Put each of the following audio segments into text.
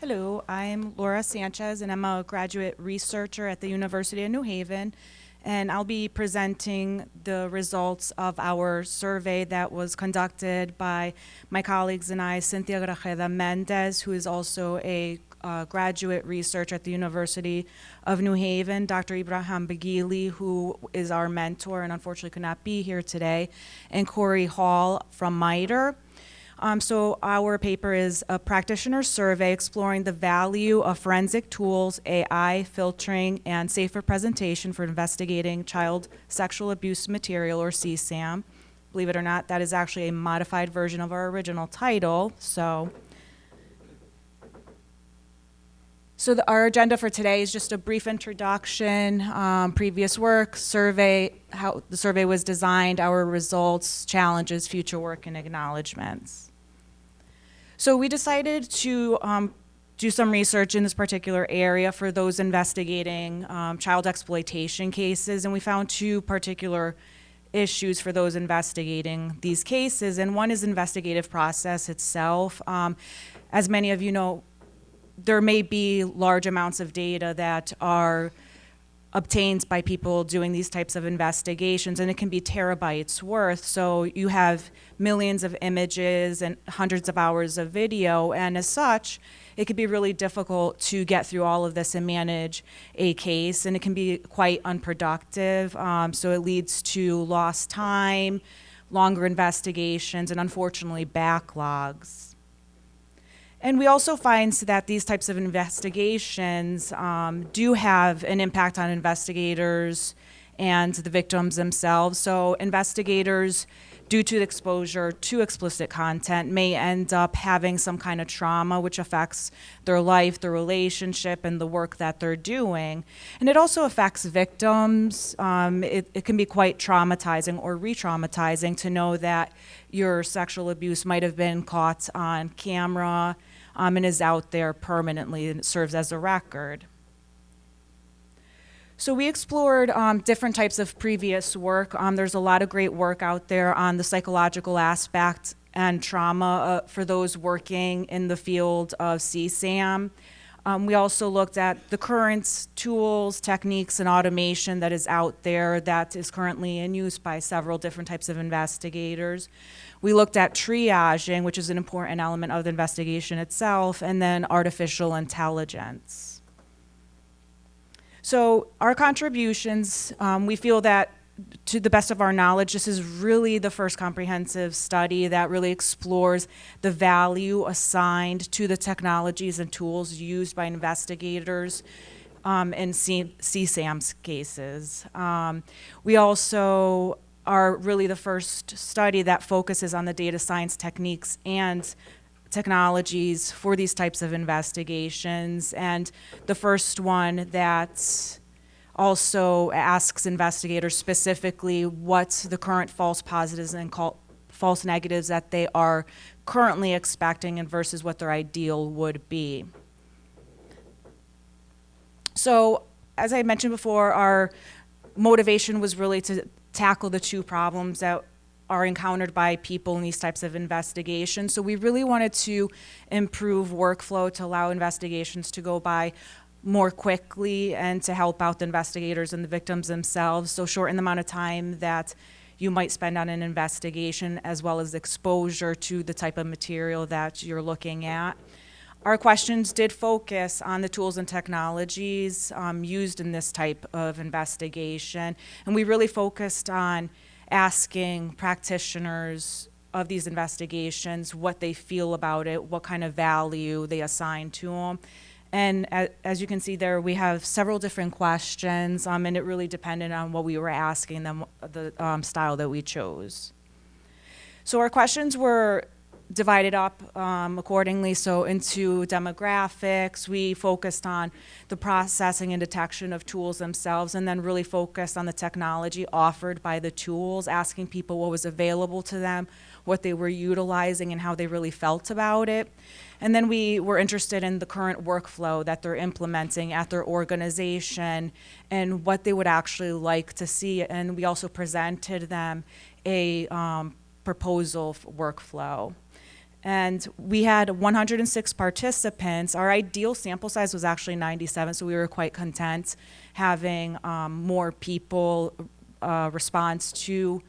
Hello, I'm Laura Sanchez, and I'm a graduate researcher at the University of New Haven. And I'll be presenting the results of our survey that was conducted by my colleagues and I, Cynthia Grajeda Mendez, who is also a graduate researcher at the University of New Haven, Dr. Ibrahim Bagili, who is our mentor and unfortunately could not be here today, and Corey Hall from MITRE. So our paper is a practitioner survey exploring the value of forensic tools, AI, filtering, and safer presentation for investigating child sexual abuse material, or CSAM. Believe it or not, that is actually a modified version of our original title. So our agenda for today is just a brief introduction, previous work, survey, how the survey was designed, our results, challenges, future work, and acknowledgments. So we decided to do some research in this particular area for those investigating child exploitation cases, and we found two particular issues for those investigating these cases, and one is investigative process itself. As many of you know, there may be large amounts of data that are obtained by people doing these types of investigations, and it can be terabytes worth. So you have millions of images and hundreds of hours of video, and as such, it can be really difficult to get through all of this and manage a case, and it can be quite unproductive. So it leads to lost time, longer investigations, and unfortunately backlogs. And we also find that these types of investigations do have an impact on investigators and the victims themselves. So investigators, due to exposure to explicit content, may end up having some kind of trauma which affects their life, their relationship, and the work that they're doing. And it also affects victims. It can be quite traumatizing or re-traumatizing to know that your sexual abuse might have been caught on camera and is out there permanently, and it serves as a record. So we explored different types of previous work. There's a lot of great work out there on the psychological aspect and trauma for those working in the field of CSAM. We also looked at the current tools, techniques, and automation that is out there that is currently in use by several different types of investigators. We looked at triaging, which is an important element of the investigation itself, and then artificial intelligence. So our contributions, we feel that to the best of our knowledge, this is really the first comprehensive study that really explores the value assigned to the technologies and tools used by investigators in CSAM's cases. We also are really the first study that focuses on the data science techniques and technologies for these types of investigations, and the first one that also asks investigators specifically what's the current false positives and false negatives that they are currently expecting and versus what their ideal would be. So, as I mentioned before, our motivation was really to tackle the two problems that are encountered by people in these types of investigations. So we really wanted to improve workflow to allow investigations to go by more quickly and to help out the investigators and the victims themselves. So shorten the amount of time that you might spend on an investigation, as well as exposure to the type of material that you're looking at. Our questions did focus on the tools and technologies used in this type of investigation, and we really focused on asking practitioners of these investigations what they feel about it, what kind of value they assign to them. And as you can see there, we have several different questions, and it really depended on what we were asking them, the style that we chose. So our questions were divided up accordingly, so into demographics. We focused on the processing and detection of tools themselves, and then really focused on the technology offered by the tools, asking people what was available to them, what they were utilizing, and how they really felt about it. And then we were interested in the current workflow that they're implementing at their organization and what they would actually like to see. And we also presented them a proposal for workflow. And we had 106 participants. Our ideal sample size was actually 97, so we were quite content having more people respond to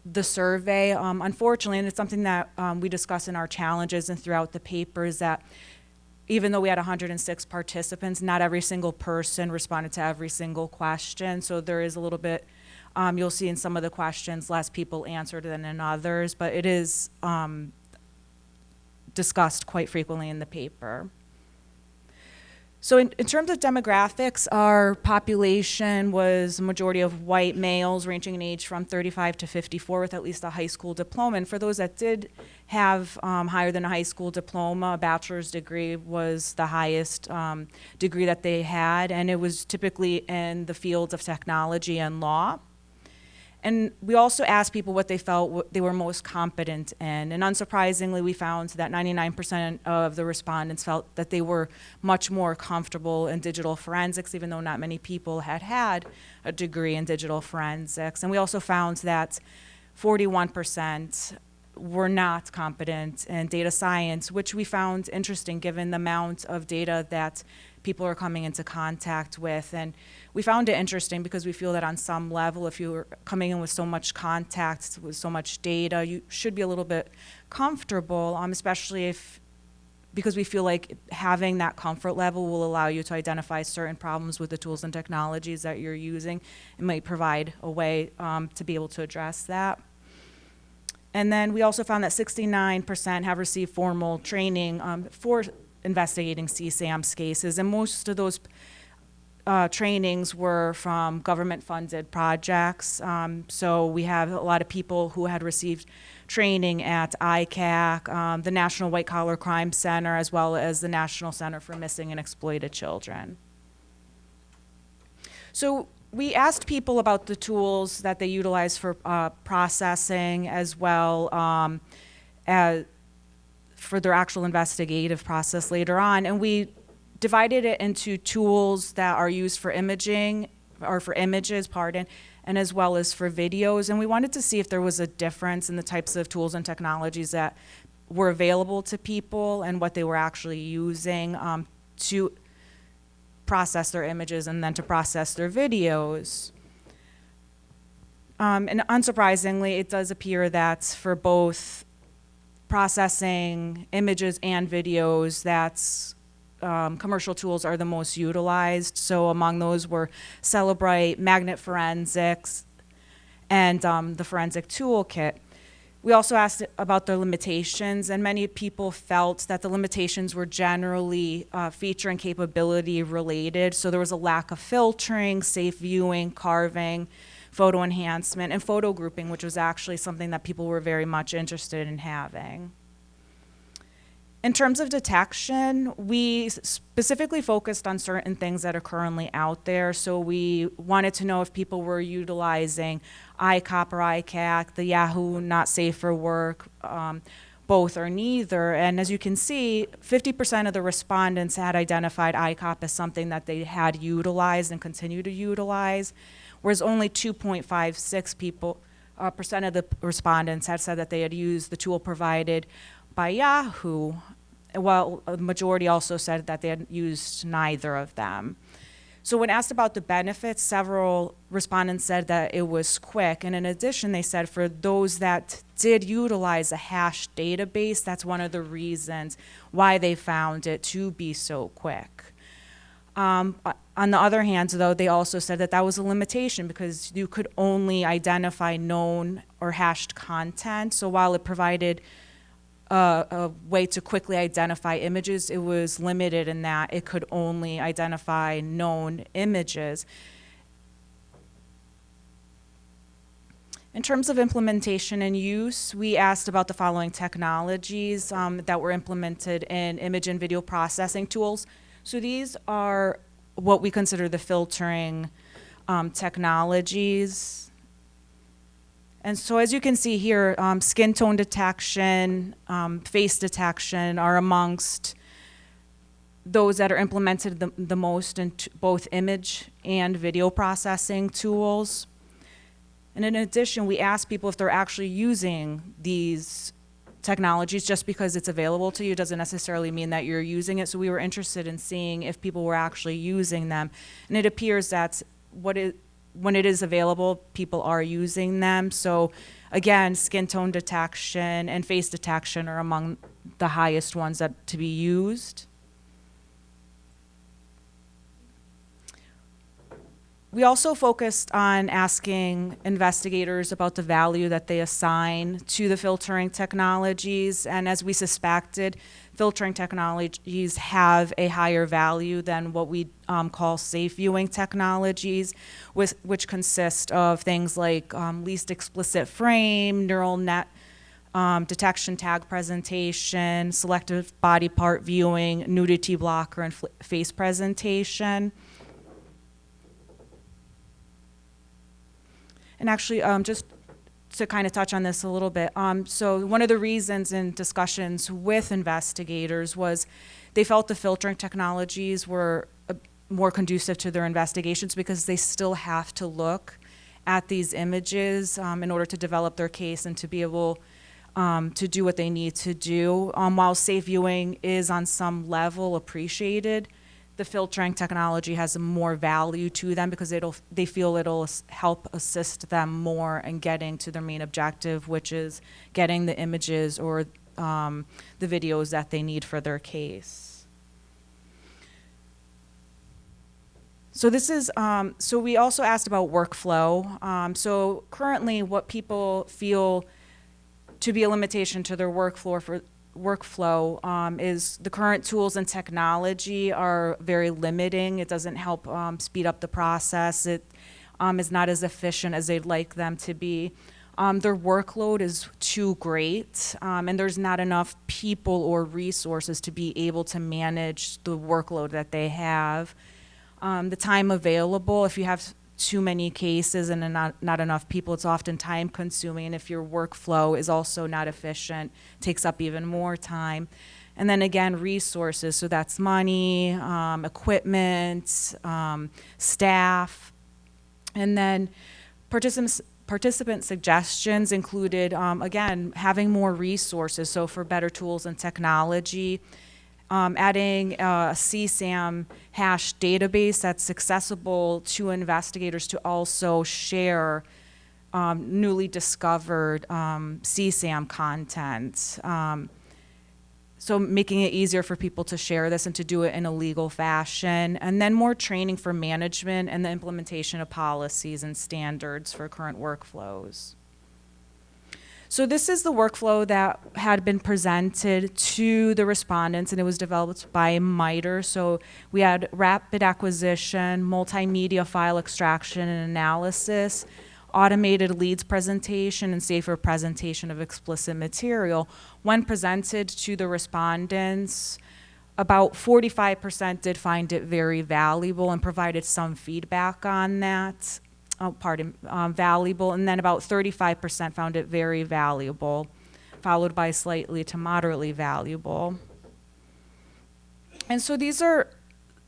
the survey. Unfortunately, and it's something that we discuss in our challenges and throughout the paper, is that even though we had 106 participants, not every single person responded to every single question. So there is a little bit, you'll see in some of the questions, less people answered than in others, but it is discussed quite frequently in the paper. So in terms of demographics, our population was a majority of white males ranging in age from 35 to 54 with at least a high school diploma. And for those that did have higher than a high school diploma, a bachelor's degree was the highest degree that they had, and it was typically in the fields of technology and law. And we also asked people what they felt they were most competent in. And unsurprisingly, we found that 99% of the respondents felt that they were much more comfortable in digital forensics, even though not many people had had a degree in digital forensics. And we also found that 41% were not competent in data science, which we found interesting given the amount of data that people are coming into contact with. And we found it interesting because we feel that on some level, if you're coming in with so much contact, with so much data, you should be a little bit comfortable, especially because we feel like having that comfort level will allow you to identify certain problems with the tools and technologies that you're using. It might provide a way to be able to address that. And then we also found that 69% have received formal training for investigating CSAM's cases, and most of those trainings were from government-funded projects. So we have a lot of people who had received training at ICAC, the National White Collar Crime Center, as well as the National Center for Missing and Exploited Children. So we asked people about the tools that they utilize for processing, as well as for their actual investigative process later on, and we divided it into tools that are used for imaging, or for images, and as well as for videos. And we wanted to see if there was a difference in the types of tools and technologies that were available to people and what they were actually using to process their images and then to process their videos. And unsurprisingly, it does appear that for both processing images and videos, that's commercial tools are the most utilized. So among those were Celebrite, Magnet Forensics, and the Forensic Toolkit. We also asked about their limitations, and many people felt that the limitations were generally feature and capability related. So there was a lack of filtering, safe viewing, carving, photo enhancement, and photo grouping, which was actually something that people were very much interested in having. In terms of detection, we specifically focused on certain things that are currently out there. So we wanted to know if people were utilizing ICOP or ICAC, the Yahoo Not Safe for Work, both or neither. And as you can see, 50% of the respondents had identified ICOP as something that they had utilized and continue to utilize, whereas only 2.56% of the respondents had said that they had used the tool provided by Yahoo, while a majority also said that they had used neither of them. So when asked about the benefits, several respondents said that it was quick, and in addition, they said for those that did utilize a hashed database, that's one of the reasons why they found it to be so quick. On the other hand, though, they also said that that was a limitation because you could only identify known or hashed content. So while it provided a way to quickly identify images, it was limited in that it could only identify known images. In terms of implementation and use, we asked about the following technologies that were implemented in image and video processing tools. So these are what we consider the filtering technologies. And so as you can see here, skin tone detection, face detection are amongst those that are implemented the most in both image and video processing tools. And in addition, we asked people if they're actually using these technologies. Just because it's available to you doesn't necessarily mean that you're using it. So we were interested in seeing if people were actually using them. And it appears that's when it is available, people are using them. So again, skin tone detection and face detection are among the highest ones to be used. We also focused on asking investigators about the value that they assign to the filtering technologies, and as we suspected, filtering technologies have a higher value than what we call safe viewing technologies, which consist of things like least explicit frame, neural net detection tag presentation, selective body part viewing, nudity blocker, and face presentation. And actually, just to kind of touch on this a little bit, so one of the reasons in discussions with investigators was they felt the filtering technologies were more conducive to their investigations because they still have to look at these images in order to develop their case and to be able to do what they need to do. While safe viewing is on some level appreciated, the filtering technology has more value to them because they feel it'll help assist them more in getting to their main objective, which is getting the images or the videos that they need for their case. So this is, so we also asked about workflow. So currently what people feel to be a limitation to their workflow is the current tools and technology are very limiting. It doesn't help speed up the process. It is not as efficient as they'd like them to be. Their workload is too great, and there's not enough people or resources to be able to manage the workload that they have. The time available, if you have too many cases and not enough people, it's often time consuming, and if your workflow is also not efficient, it takes up even more time. And then again, resources, so that's money, equipment, staff, and then participant suggestions included, again, having more resources, so for better tools and technology, adding a CSAM hash database that's accessible to investigators to also share newly discovered CSAM content. So making it easier for people to share this and to do it in a legal fashion. And then more training for management and the implementation of policies and standards for current workflows. So this is the workflow that had been presented to the respondents, and it was developed by MITRE. So we had rapid acquisition, multimedia file extraction and analysis, automated leads presentation, and safer presentation of explicit material. When presented to the respondents, about 45% did find it very valuable and provided some feedback on that. Valuable, and then about 35% found it very valuable, followed by slightly to moderately valuable. And so these are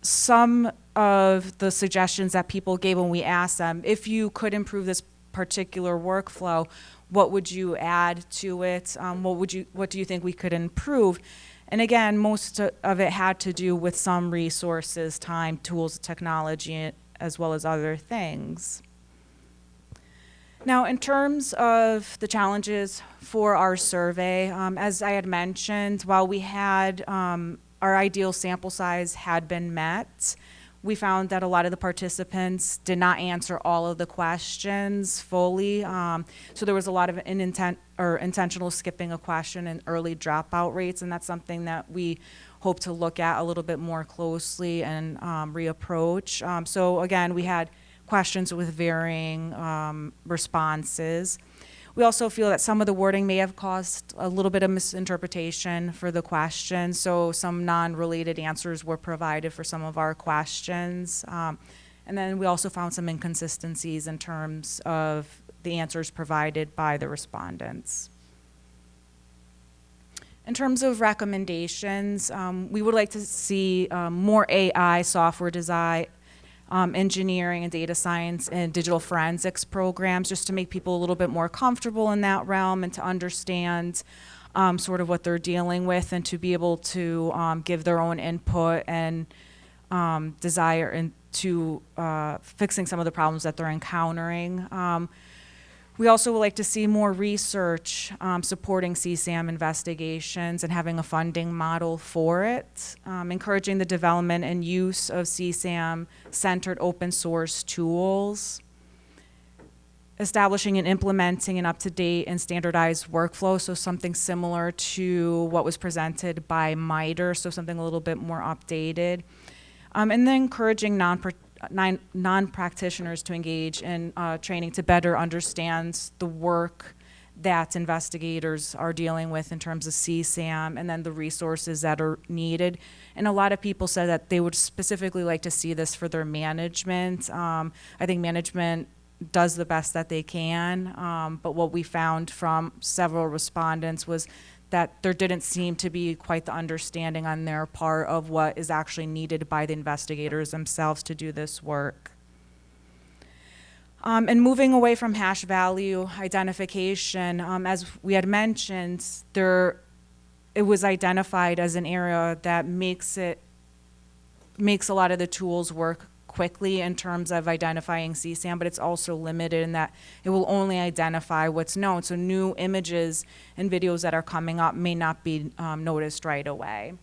some of the suggestions that people gave when we asked them, if you could improve this particular workflow, what would you add to it? What do you think we could improve? And again, most of it had to do with some resources, time, tools, technology, as well as other things. Now, in terms of the challenges for our survey, as I had mentioned, while we had our ideal sample size had been met, we found that a lot of the participants did not answer all of the questions fully. So there was a lot of intentional skipping a question and early dropout rates, and that's something that we hope to look at a little bit more closely and reapproach. So again, we had questions with varying responses. We also feel that some of the wording may have caused a little bit of misinterpretation for the question, so some non-related answers were provided for some of our questions. And then we also found some inconsistencies in terms of the answers provided by the respondents. In terms of recommendations, we would like to see more AI software design, engineering and data science and digital forensics programs, just to make people a little bit more comfortable in that realm and to understand sort of what they're dealing with, and to be able to give their own input and desire into fixing some of the problems that they're encountering. We also would like to see more research supporting CSAM investigations and having a funding model for it, encouraging the development and use of CSAM-centered open source tools, establishing and implementing an up-to-date and standardized workflow, so something similar to what was presented by MITRE, so something a little bit more updated, and then encouraging non-practitioners to engage in training to better understand the work that investigators are dealing with in terms of CSAM, and then the resources that are needed. And a lot of people said that they would specifically like to see this for their management. I think management does the best that they can, but what we found from several respondents was that there didn't seem to be quite the understanding on their part of what is actually needed by the investigators themselves to do this work. And moving away from hash value identification, as we had mentioned, it was identified as an area that makes a lot of the tools work quickly in terms of identifying CSAM, but it's also limited in that it will only identify what's known. So new images and videos that are coming up may not be noticed right away.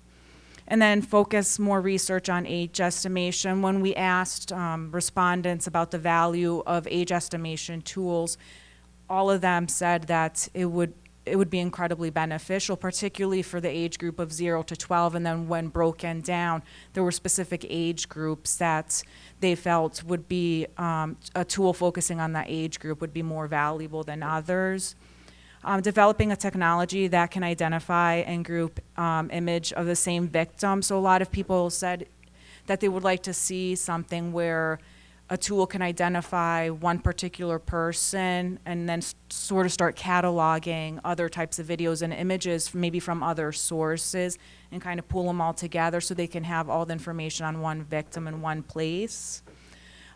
And then focus more research on age estimation. When we asked respondents about the value of age estimation tools, all of them said that it would be incredibly beneficial, particularly for the age group of 0 to 12. And then when broken down, there were specific age groups that they felt would be a tool focusing on that age group would be more valuable than others. Developing a technology that can identify and group image of the same victim. So a lot of people said that they would like to see something where a tool can identify one particular person and then sort of start cataloging other types of videos and images, maybe from other sources, and kind of pull them all together so they can have all the information on one victim in one place.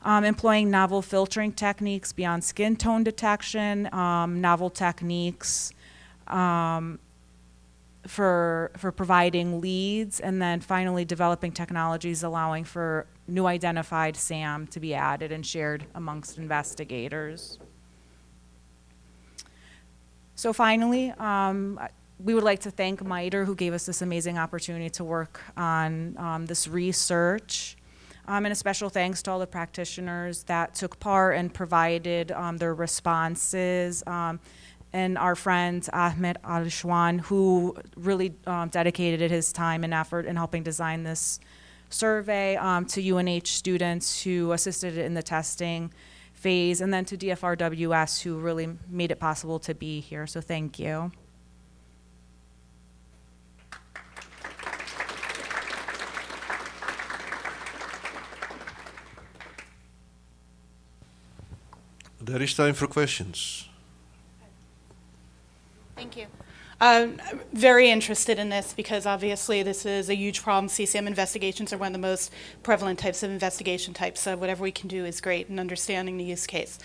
Employing novel filtering techniques beyond skin tone detection, novel techniques for providing leads, and then finally developing technologies allowing for new identified SAM to be added and shared amongst investigators. So finally, we would like to thank MITRE, who gave us this amazing opportunity to work on this research. And a special thanks to all the practitioners that took part and provided their responses. And our friend Ahmed Al-Shwan, who really dedicated his time and effort in helping design this survey, to UNH students who assisted in the testing phase, and then to DFRWS, who really made it possible to be here. So thank you. There is time for questions. Thank you. I'm very interested in this because obviously this is a huge problem. CSAM investigations are one of the most prevalent types of investigation types, so whatever we can do is great in understanding the use case.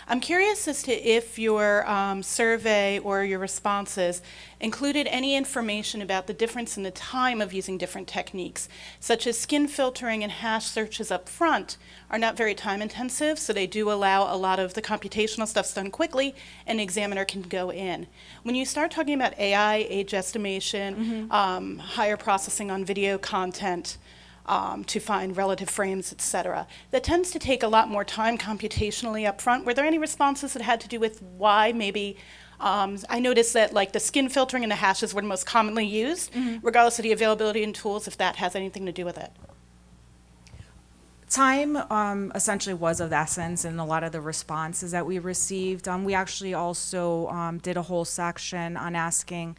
I'm curious as to if your survey or your responses included any information about the difference in the time of using different techniques, such as skin filtering and hash searches up front are not very time intensive, so they do allow a lot of the computational stuff done quickly, and the examiner can go in. When you start talking about AI, age estimation, higher processing on video content, to find relative frames, et cetera, that tends to take a lot more time computationally up front. Were there any responses that had to do with why maybe, I noticed that like the skin filtering and the hashes were the most commonly used, regardless of the availability in tools, if that has anything to do with it? Time essentially was of the essence in a lot of the responses that we received. We actually also did a whole section on asking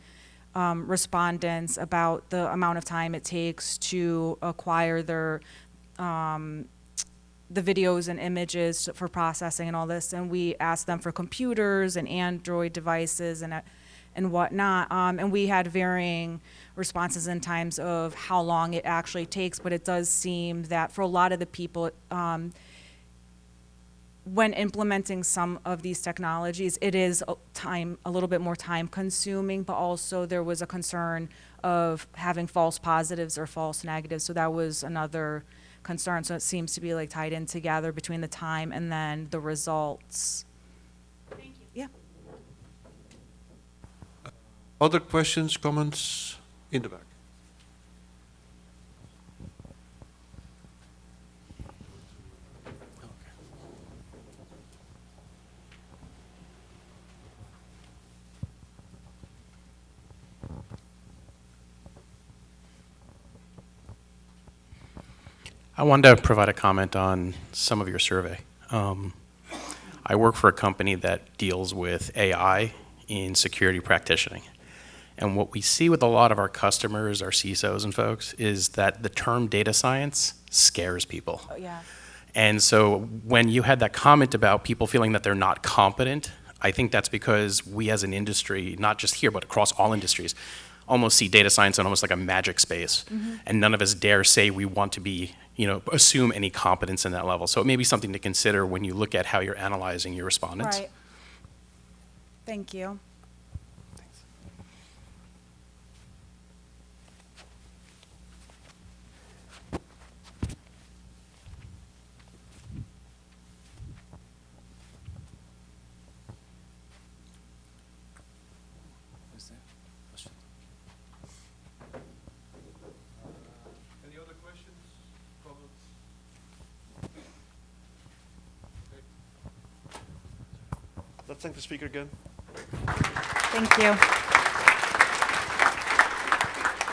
respondents about the amount of time it takes to acquire their the videos and images for processing and all this, and we asked them for computers and Android devices and whatnot, and we had varying responses in times of how long it actually takes, but it does seem that for a lot of the people, when implementing some of these technologies, it is a little bit more time consuming, but also there was a concern of having false positives or false negatives. So that was another concern. So it seems to be like tied in together between the time and then the results. Thank you. Yeah. Other questions, comments in the back? I wanted to provide a comment on some of your survey. I work for a company that deals with AI in security practitioning. And what we see with a lot of our customers, our CISOs and folks, is that the term data science scares people. Oh, yeah. And so when you had that comment about people feeling that they're not competent, I think that's because we as an industry, not just here, but across all industries, almost see data science in almost like a magic space. And none of us dare say we want to be, assume any competence in that level. So it may be something to consider when you look at how you're analyzing your respondents. Right. Thank you. Any other questions, comments? Let's thank the speaker again. Thank you.